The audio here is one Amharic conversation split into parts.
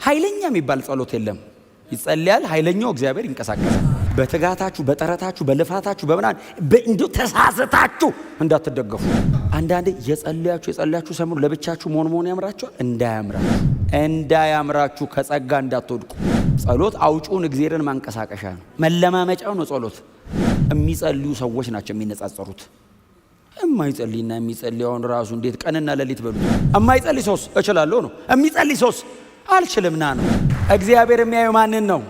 ኃይለኛ የሚባል ጸሎት የለም። ይጸልያል፣ ኃይለኛው እግዚአብሔር ይንቀሳቀሳል። በትጋታችሁ በጥረታችሁ በልፋታችሁ በመናን በእንዶ ተሳሰታችሁ እንዳትደገፉ። አንዳንዴ የጸልያችሁ ሰምሩ ለብቻችሁ መሆን ያምራችኋል። እንዳያምራችሁ ከጸጋ እንዳትወድቁ። ጸሎት አውጪውን እግዚአብሔርን ማንቀሳቀሻ ነው፣ መለማመጫው ነው። ጸሎት የሚጸልዩ ሰዎች ናቸው የሚነጻጸሩት። የማይጸልይና የሚጸልየውን ራሱ እንዴት ቀንና ሌሊት በሉት። የማይጸልይ ሰውስ እችላለሁ ነው፣ የሚጸልይ ሰውስ አልችልምና ነው። እግዚአብሔር የሚያየው ማንን ነው?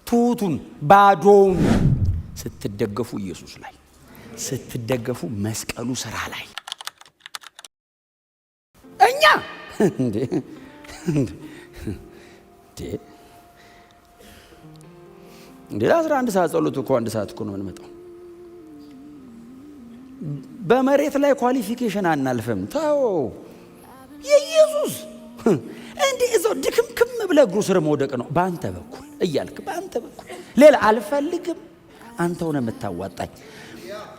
ትሁቱን ባዶውን ስትደገፉ ኢየሱስ ላይ ስትደገፉ መስቀሉ ስራ ላይ እኛ እንዴ 11 ሰዓት ጸሎት እኮ 1 ሰዓት እኮ ነው የምንመጣው። በመሬት ላይ ኳሊፊኬሽን አናልፈም። ተው የኢየሱስ እንዴ እዛው ድክምክም ብለህ እግሩ ስር መውደቅ ነው። በአንተ በኩል እያልክ በአንተ በኩል ሌላ አልፈልግም፣ አንተ ሆነ የምታዋጣኝ።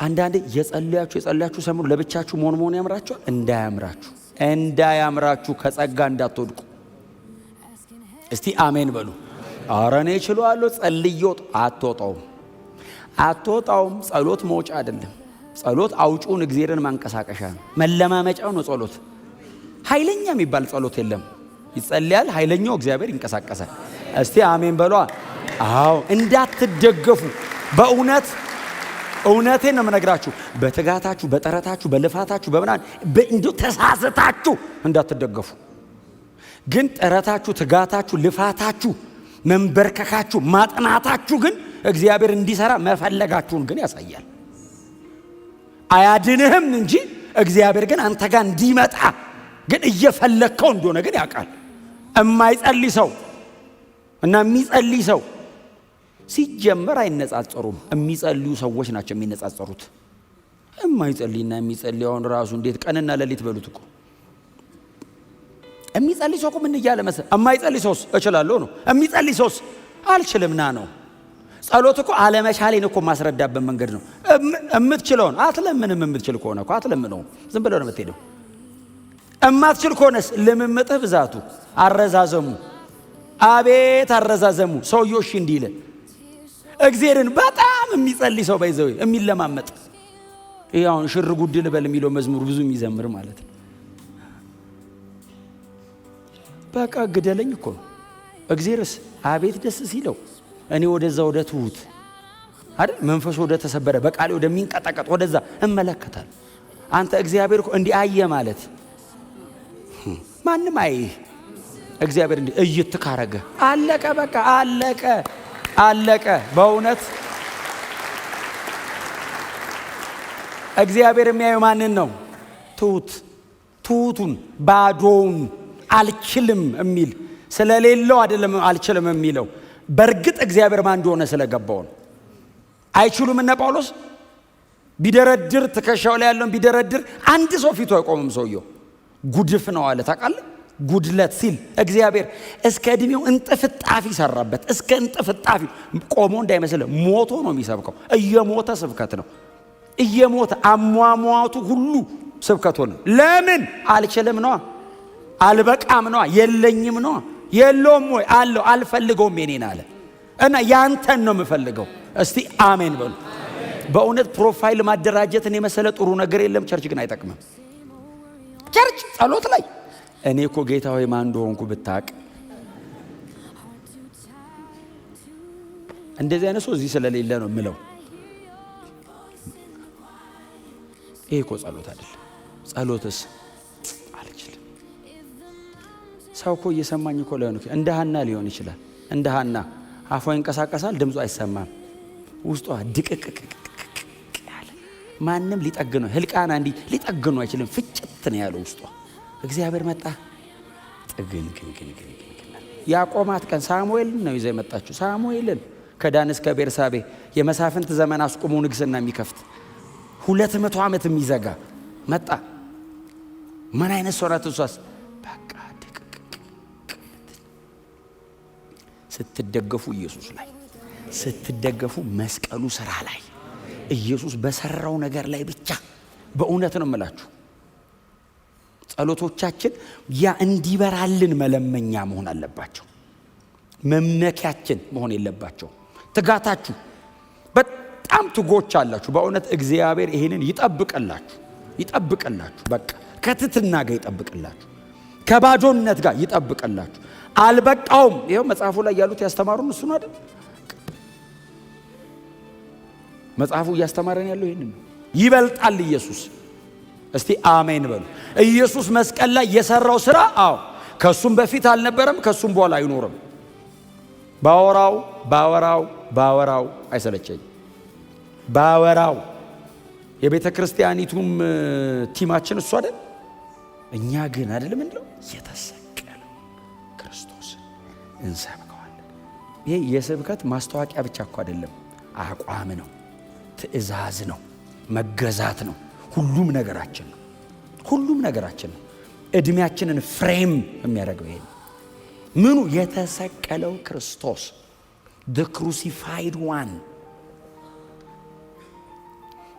አንዳንዴ የጸልያችሁ ሰምሩ ለብቻችሁ መሆን ያምራችኋል። እንዳያምራችሁ ከጸጋ እንዳትወድቁ። እስቲ አሜን በሉ። ኧረ እኔ እችላለሁ ጸልዮ አትወጣውም። ጸሎት መውጫ አይደለም። ጸሎት አውጪውን እግዚአብሔርን ማንቀሳቀሻ ነው፣ መለማመጫው ነው። ጸሎት ኃይለኛ የሚባል ጸሎት የለም። ይጸልያል፣ ኃይለኛው እግዚአብሔር ይንቀሳቀሳል። እስቲ አሜን በሏ። አዎ እንዳትደገፉ። እውነቴን ነው የምነግራችሁ። በትጋታችሁ በጥረታችሁ በልፋታችሁ በመናን በእንዶ ተሳሰታችሁ እንዳትደገፉ። ግን ጥረታችሁ፣ ትጋታችሁ፣ ልፋታችሁ፣ መንበርከካችሁ፣ ማጥናታችሁ ግን እግዚአብሔር እንዲሰራ መፈለጋችሁን ግን ያሳያል። አያድንህም እንጂ እግዚአብሔር ግን አንተ ጋር እንዲመጣ ግን እየፈለከው እንደሆነ ግን ያውቃል። የማይጸልይ ሰው እና የሚጸልይ ሰው ሲጀመር አይነጻጸሩም። የሚጸልዩ ሰዎች ናቸው የሚነጻጸሩት። የማይጸልይና የሚጸልየውን ራሱ እንዴት ቀንና ሌሊት በሉት እኮ። የሚጸልይ ሰው እኮ ምን እያለ መሰለህ? የማይጸልይ ሰውስ እችላለሁ ነው፣ የሚጸልይ ሰውስ አልችልምና ነው። ጸሎት እኮ አለመቻሌን እኮ ማስረዳበት መንገድ ነው። የምትችለውን አትለምንም። የምትችል ከሆነ እኮ አትለምነውም፣ ዝም ብለው ነው የምትሄደው። እማትችል ከሆነስ ልምምጥህ ብዛቱ፣ አረዛዘሙ፣ አቤት አረዛዘሙ። ሰውየው እሺ እንዲህ ይለ እግዚአብሔርን በጣም የሚጸልይ ሰው ባይዘው የሚለማመጥ ይሄ አሁን ሽር ጉድ ልበል የሚለው መዝሙር ብዙ የሚዘምር ማለት ነው። በቃ ግደለኝ እኮ ነው። እግዚአብሔርስ አቤት ደስ ሲለው እኔ ወደዛ ወደ ትሁት አይደል መንፈሱ ወደ ተሰበረ በቃሌ ወደሚንቀጠቀጥ ወደዛ እመለከታል። አንተ እግዚአብሔር እኮ እንዲህ አየ ማለት ማንም አይህ። እግዚአብሔር እንዲህ እይት ካረገ አለቀ፣ በቃ አለቀ። በእውነት እግዚአብሔር የሚያየው ማንን ነው? ትሁቱን ባዶውን አልችልም የሚል ስለሌለው አይደለም አልችልም የሚለው። በእርግጥ እግዚአብሔር ማን እንደሆነ ስለገባው ነው። አይችሉም። እነ ጳውሎስ ቢደረድር ትከሻው ላይ ያለውን ቢደረድር አንድ ሰው ፊቱ አይቆምም። ሰውየው ጉድፍ ነው አለ። ታውቃለህ? ጉድለት ሲል እግዚአብሔር እስከ እድሜው እንጥፍጣፊ ሰራበት። እስከ እንጥፍጣፊ ቆሞ እንዳይመስል ሞቶ ነው የሚሰብከው። እየሞተ ስብከት ነው። እየሞተ አሟሟቱ ሁሉ ስብከት ሆነ። ለምን? አልችልም ነዋ፣ አልበቃም ነዋ፣ የለኝም ነዋ። የለውም ወይ አለው፣ አልፈልገውም የኔን አለ እና ያንተን ነው የምፈልገው። እስቲ አሜን በሉ። በእውነት ፕሮፋይል ማደራጀትን የመሰለ ጥሩ ነገር የለም። ቸርች ግን አይጠቅምም። ቸርች ጸሎት ላይ እኔ እኮ ጌታ ሆይ ማን እንደሆንኩ ብታቅ። እንደዚህ አይነት ሰው እዚህ ስለሌለ ነው የምለው። ይሄ እኮ ጸሎት አይደለም። ጸሎትስ አልችልም። ሰው እኮ እየሰማኝ እኮ ላይሆን እንደ ሐና ሊሆን ይችላል። እንደ ሐና አፏ ይንቀሳቀሳል፣ ድምፁ አይሰማም። ውስጧ ድቅቅቅ ያለ ማንም ሊጠግነው ህልቃና እንዲህ ሊጠግነው አይችልም። ፍጭት ነው ያለው ውስጧ። እግዚአብሔር መጣ ጥግን ያቆማት ቀን ሳሙኤልን ነው ይዘ የመጣችው። ሳሙኤልን ከዳን እስከ ቤርሳቤ የመሳፍንት ዘመን አስቆሞ ንግስና የሚከፍት 200 ዓመት የሚዘጋ መጣ። ምን አይነት ሶራት እሷስ በቃ ስትደገፉ ኢየሱስ ላይ ስትደገፉ መስቀሉ ስራ ላይ ኢየሱስ በሰራው ነገር ላይ ብቻ በእውነት ነው የምላችሁ ጸሎቶቻችን ያ እንዲበራልን መለመኛ መሆን አለባቸው። መመኪያችን መሆን የለባቸው። ትጋታችሁ በጣም ትጎች አላችሁ። በእውነት እግዚአብሔር ይሄንን ይጠብቅላችሁ። በቃ ከትትና ጋር ይጠብቅላችሁ፣ ከባዶነት ጋር ይጠብቅላችሁ። አልበቃውም። ይሄው መጽሐፉ ላይ ያሉት ያስተማሩን እሱ ነው አይደል? መጽሐፉ እያስተማረን ያለው ይሄንን ነው። ይበልጣል ኢየሱስ። እስቲ አሜን በሉ። ኢየሱስ መስቀል ላይ የሰራው ስራ ከሱም በፊት አልነበረም፣ ከሱም በኋላ አይኖርም። ባወራው አይሰለቸኝም። ባወራው የቤተ ክርስቲያኒቱም ቲማችን እሱ አይደል? እኛ ግን አይደለም እንለው የተሰቀለው ክርስቶስ እንሰብከዋለን። ይሄ የስብከት ማስታወቂያ ብቻ እኮ አይደለም፣ አቋም ነው፣ ትእዛዝ ነው፣ መገዛት ነው። ሁሉም ነገራችን ነው። እድሜያችንን ፍሬም የሚያደርገው ይሄ ምኑ የተሰቀለው ክርስቶስ the crucified one።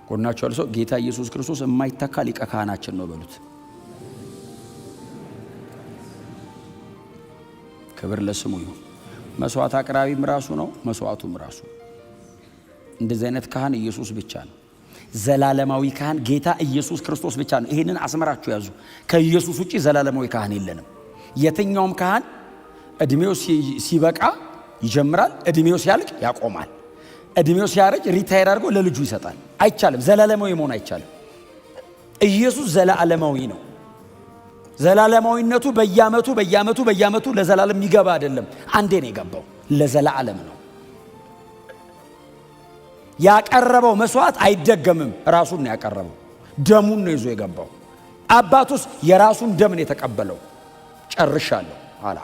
ቆናቸው አልሶ ጌታ ኢየሱስ ክርስቶስ የማይተካ ሊቀ ካህናችን ነው በሉት። ክብር ለስሙ ይሁን። መስዋዕት አቅራቢም ራሱ ነው፣ መስዋዕቱም ራሱ። እንደዚህ አይነት ካህን ኢየሱስ ብቻ ነው። ዘላለማዊ ካህን ጌታ ኢየሱስ ክርስቶስ ብቻ ነው። ይሄንን አስመራችሁ ያዙ። ከኢየሱስ ውጪ ዘላለማዊ ካህን የለንም። የትኛውም ካህን እድሜው ሲበቃ ይጀምራል፣ እድሜው ሲያልቅ ያቆማል። እድሜው ሲያረጅ ሪታየር አድርጎ ለልጁ ይሰጣል። አይቻልም። ዘላለማዊ መሆን አይቻልም። ኢየሱስ ዘላለማዊ ነው። ዘላለማዊነቱ በየዓመቱ ለዘላለም የሚገባ አይደለም። አንዴ ነው የገባው፣ ለዘላለም ነው። ያቀረበው መስዋዕት አይደገምም። ራሱን ነው ያቀረበው፣ ደሙን ነው ይዞ የገባው። አባቱስ የራሱን ደም ነው የተቀበለው። ጨርሻለሁ አለ።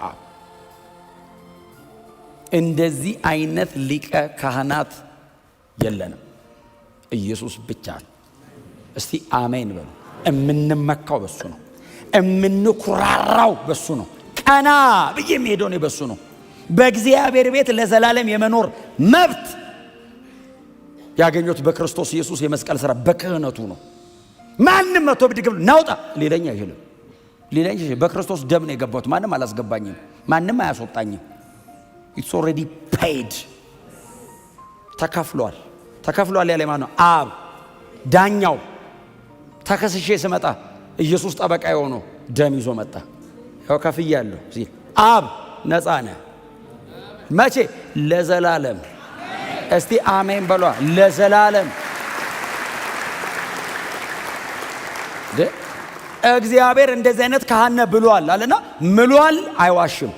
እንደዚህ አይነት ሊቀ ካህናት የለንም፣ ኢየሱስ ብቻ ነው። እስቲ አሜን በሉ። እምንመካው በሱ ነው፣ እምንኩራራው በሱ ነው፣ ቀና ብዬ የምሄደው ነው በሱ ነው። በእግዚአብሔር ቤት ለዘላለም የመኖር መብት ያገኙት በክርስቶስ ኢየሱስ የመስቀል ሥራ በክህነቱ ነው። ማንም መቶ ብድግም ናውጣ ሌላኛ አይችልም። በክርስቶስ ደም ነው የገባሁት። ማንም አላስገባኝም፣ ማንም አያስወጣኝም። it's already paid። ተከፍሏል ያለ ማን ነው? አብ ዳኛው። ተከስሼ ስመጣ ኢየሱስ ጠበቃ የሆነው ደም ይዞ መጣ። ያው ከፍያለሁ ሲል አብ ነፃ ነህ። መቼ? ለዘላለም። እስቲ አሜን በሏ። ለዘላለም እግዚአብሔር እንደዚህ አይነት ካህን ብሏል አለና ምሏል፣ አይዋሽም።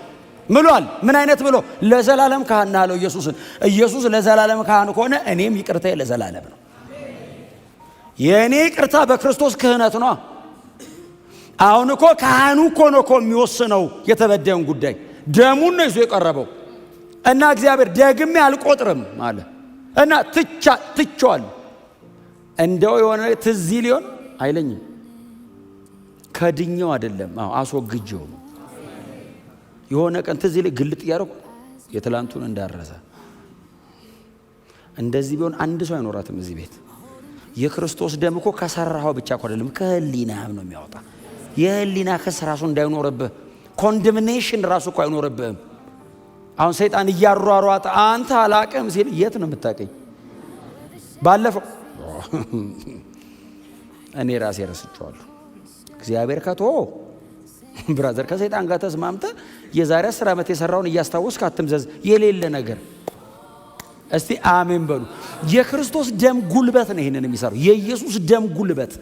ምሏል። ምን አይነት ብሎ? ለዘላለም ካህን አለው ኢየሱስን። ኢየሱስ ለዘላለም ካህን ከሆነ እኔም ይቅርታዬ ለዘላለም ነው። የኔ ይቅርታ በክርስቶስ ክህነት ነው። አሁን እኮ ካህኑ እኮ ነው የሚወስነው የተበደየውን ጉዳይ። ደሙን ነው ይዞ የቀረበው እና እግዚአብሔር ደግሜ አልቆጥርም አለ እና ትቼዋለሁ። እንደው የሆነ ትዝ ሊሆን አይለኝም። ከድኛው አይደለም፣ አስወግጄው ነው። የሆነ ቀን ትዝ ሊል ግልጥ ያደረኩ የትላንቱን እንዳረሰ። እንደዚህ ቢሆን አንድ ሰው አይኖራትም እዚህ ቤት። የክርስቶስ ደም እኮ ከሰራኸው ብቻ እኮ አይደለም፣ ከህሊናህም ነው የሚያወጣ። የህሊና ክስ ራሱ እንዳይኖርብህ፣ ኮንደምኔሽን ራሱ እኮ አይኖርብህም። አሁን ሰይጣን እያሯሯጠ አንተ አላቅም ሲል የት ነው የምታቀኝ? ባለፈው እኔ ራሴ ረስቼዋለሁ። እግዚአብሔር ከቶ ብራዘር ከሰይጣን ጋር ተስማምተ የዛሬ 10 ዓመት የሰራውን እያስታወስክ አትምዘዝ። የሌለ ነገር። እስቲ አሜን በሉ። የክርስቶስ ደም ጉልበት ነው ይሄንን የሚሰራው። የኢየሱስ ደም ጉልበት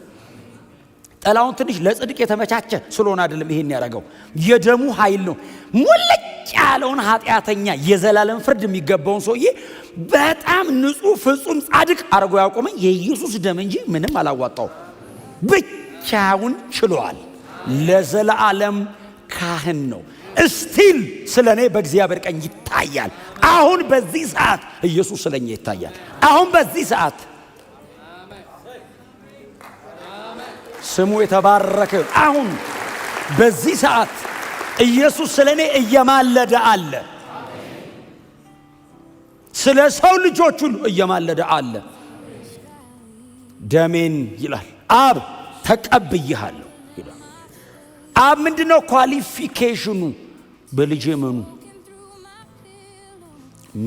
ጠላውን ትንሽ ለጽድቅ የተመቻቸ ስለሆነ አይደለም ይሄን ያደረገው፣ የደሙ ኃይል ነው። ሙልጭ ያለውን ኃጢአተኛ የዘላለም ፍርድ የሚገባውን ሰውዬ በጣም ንጹህ ፍጹም ጻድቅ አድርጎ ያቆመኝ የኢየሱስ ደም እንጂ ምንም አላዋጣው። ብቻውን ችሏል። ለዘላለም ካህን ነው። እስቲል ስለኔ በእግዚአብሔር ቀኝ ይታያል። አሁን በዚህ ሰዓት ኢየሱስ ስለኛ ይታያል። አሁን በዚህ ሰዓት ስሙ የተባረከ። አሁን በዚህ ሰዓት ኢየሱስ ስለኔ እየማለደ አለ። ስለ ሰው ልጆች ሁሉ እየማለደ አለ። ደሜን ይላል አብ ተቀብዬሃለሁ ይላል። አብ ምንድነው ኳሊፊኬሽኑ? በልጄ እመኑ።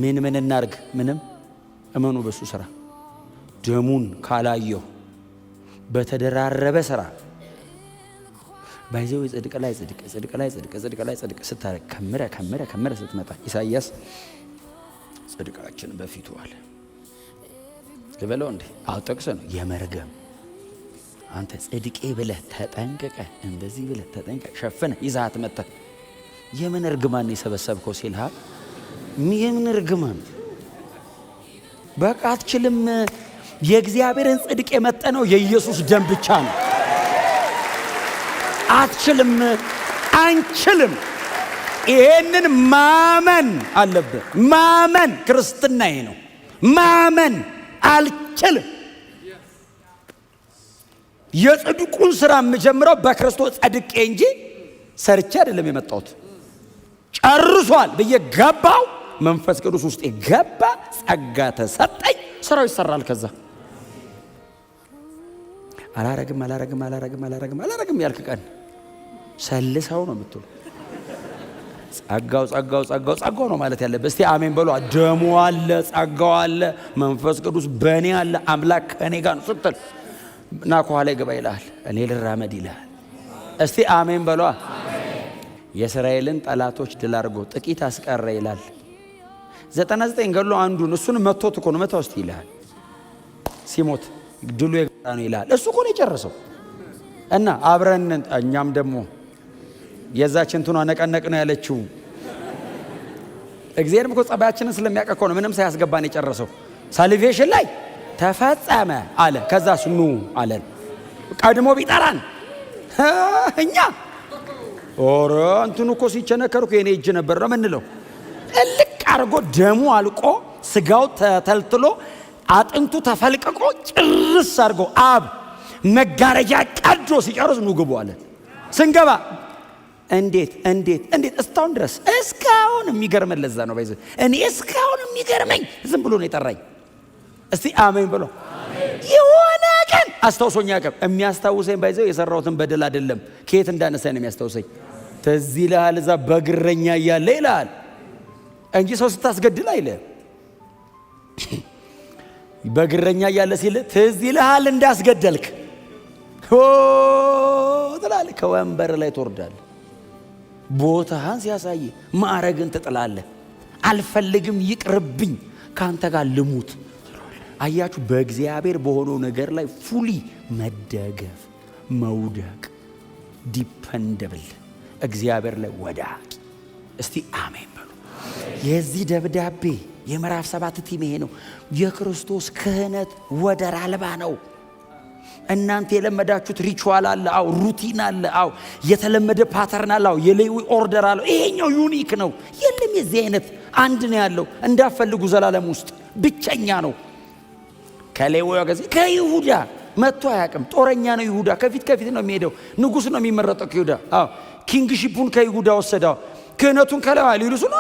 ምን እናርግ? ምንም እመኑ በሱ ስራ። ደሙን ካላየው በተደራረበ ስራ ባይዘው ጽድቅ ላይ ጽድቅ ስታረግ ከመረ ስትመጣ ኢሳይያስ ጽድቃችን በፊቱ አለ ልበለው እንዴ? አውጥቅስ ነው የመርገም አንተ ጽድቄ ብለህ ተጠንቀቀ፣ እንደዚህ ብለህ ተጠንቀቀ፣ ሸፈነ ይዛት መጣ። የምን እርግማን የሰበሰብከው ሲልሃል? የምን እርግማን? በቃ አትችልም። የእግዚአብሔርን ጽድቅ የመጠነው የኢየሱስ ደም ብቻ ነው። አትችልም፣ አንችልም። ይሄንን ማመን አለብህ። ማመን ክርስትናዬ ነው። ማመን አልችልም። የጽድቁን ስራ የምጀምረው በክርስቶስ ጸድቄ እንጂ ሰርቼ አይደለም የመጣሁት። ጨርሷል ብዬ ገባው። መንፈስ ቅዱስ ውስጥ ገባ፣ ጸጋ ተሰጠኝ፣ ስራው ይሰራል። ከዛ አላረግም ያልክ ቀን ሰልሰው ነው የምትሉ። ጸጋው ነው ማለት ያለበት። እስቲ አሜን በሉ። ደሙ አለ፣ ጸጋው አለ፣ መንፈስ ቅዱስ በእኔ አለ፣ አምላክ ከእኔ ጋር ነው ስትል እና ከኋላ ይገባ ይልሃል፣ እኔ ልራመድ ይልሃል። እስቲ አሜን በሉ። የእስራኤልን ጠላቶች ድል አድርጎ ጥቂት አስቀረ ይላል። 99 ገድሎ አንዱን እሱን መቶት እኮ ነው መታው እስቲ ይልሃል። ሲሞት ድሉ የጋራ ነው ይልሃል። እሱ እኮ ነው የጨረሰው። እና አብረን እኛም ደግሞ የዛችን እንትኗ ነቀነቅ ነው ያለችው። እግዚአብሔርም እኮ ጸባያችንን ስለሚያውቅ እኮ ነው ምንም ሳያስገባን የጨረሰው። ሳልቬሽን ላይ ተፈጸመ አለ። ከዛስ ኑ አለን። ቀድሞ ቢጠራን እኛ ኦሮ እንትኑ እኮ ሲቸነከር እኮ የኔ እጅ ነበር ነው ምንለው። እልቅ አድርጎ ደሙ አልቆ ስጋው ተተልትሎ አጥንቱ ተፈልቅቆ ጭርስ አድርጎ አብ መጋረጃ ቀዶ ሲጨርስ ኑ ግቡ አለን። ስንገባ እንዴት እስካሁን የሚገርመን ለዛ ነው ባይዘ እኔ እስካሁን የሚገርመኝ ዝም ብሎ ነው የጠራኝ። እስቲ አሜን ብሎ የሆነ ቀን አስታውሶኛ ቀን የሚያስታውሰኝ ባይዘው የሰራሁትን በደል አይደለም ከየት እንዳነሳኝ ነው የሚያስታውሰኝ። ትዝ ይልሃል እዛ በግረኛ እያለ ይልሃል እንጂ ሰው ስታስገድል አይለ በግረኛ እያለ ሲል ትዝ ይልሃል እንዳስገደልክ ትላለህ። ከወንበር ላይ ትወርዳለህ። ቦታህን ሲያሳይ ማዕረግን ትጥላለህ። አልፈልግም ይቅርብኝ ካንተ ጋር ልሙት። አያችሁ በእግዚአብሔር በሆነው ነገር ላይ ፉሊ መደገፍ መውደቅ ዲፐንደብል እግዚአብሔር ላይ ወዳቂ። እስቲ አሜን በሉ። የዚህ ደብዳቤ የምዕራፍ 7 ቲም ይሄ ነው። የክርስቶስ ክህነት ወደር አልባ ነው። እናንተ የለመዳችሁት ሪቹዋል አለ፣ አው ሩቲን አለ፣ አው የተለመደ ፓተርን አለ፣ አው የሌዊ ኦርደር አለ። ይሄኛው ዩኒክ ነው። የለም የዚህ አይነት አንድ ነው ያለው። እንዳፈልጉ ዘላለም ውስጥ ብቸኛ ነው። ከሌዊ ወገዝ ከይሁዳ መጥቶ አያውቅም። ጦረኛ ነው ይሁዳ። ከፊት ነው የሚሄደው። ንጉስ ነው የሚመረጠው ከይሁዳ። አው ኪንግሺፑን ከይሁዳ ወሰደው። ክህነቱን ከሌዊ ሊሉስ ኖ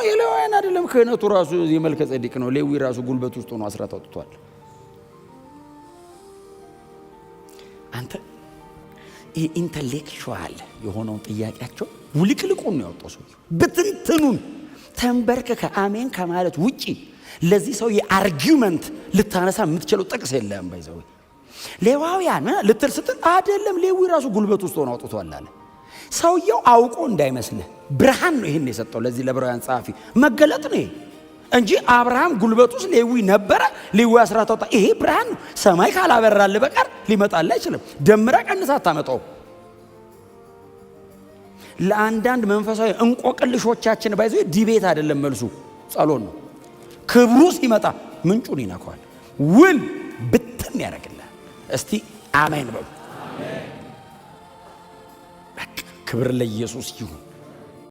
የሌዊያን አይደለም። ክህነቱ ራሱ የመልከ ጼዴቅ ነው። ሌዊ ራሱ ጉልበት ውስጥ ሆኖ አስራት አውጥቷል። አንተ ኢንተሌክቹዋል የሆነውን ጥያቄያቸው ውልቅልቁን ነው ያወጣው። ሰው ብትንትኑን ተንበርከከ አሜን ከማለት ውጪ ለዚህ ሰው የአርጊውመንት ልታነሳ የምትችለው ጥቅስ የለም። ባይዘው ሌዋውያን ልትል ስትል አይደለም ሌዊ ራሱ ጉልበት ውስጥ ሆኖ አውጥቷል አለ። ሰውየው አውቆ እንዳይመስልህ ብርሃን ነው ይሄን የሰጠው። ለዚህ ለዕብራውያን ጸሐፊ መገለጥ ነው እንጂ አብርሃም ጉልበት ውስጥ ሌዊ ነበረ። ሌዊ አስራት አውጣ። ይሄ ብርሃን ነው። ሰማይ ካላበራልህ በቀር ሊመጣልህ አይችልም። ደምራ ቀንሳ አታመጣው። ለአንዳንድ መንፈሳዊ እንቆቅልሾቻችን ባይዘው ዲቤት አይደለም መልሱ ጸሎት ነው። ክብሩ ሲመጣ ምንጩን ይነካዋል። ውል ብትን ያደርግልሃል። እስቲ አሜን በሉ። በቃ ክብር ለኢየሱስ ይሁን።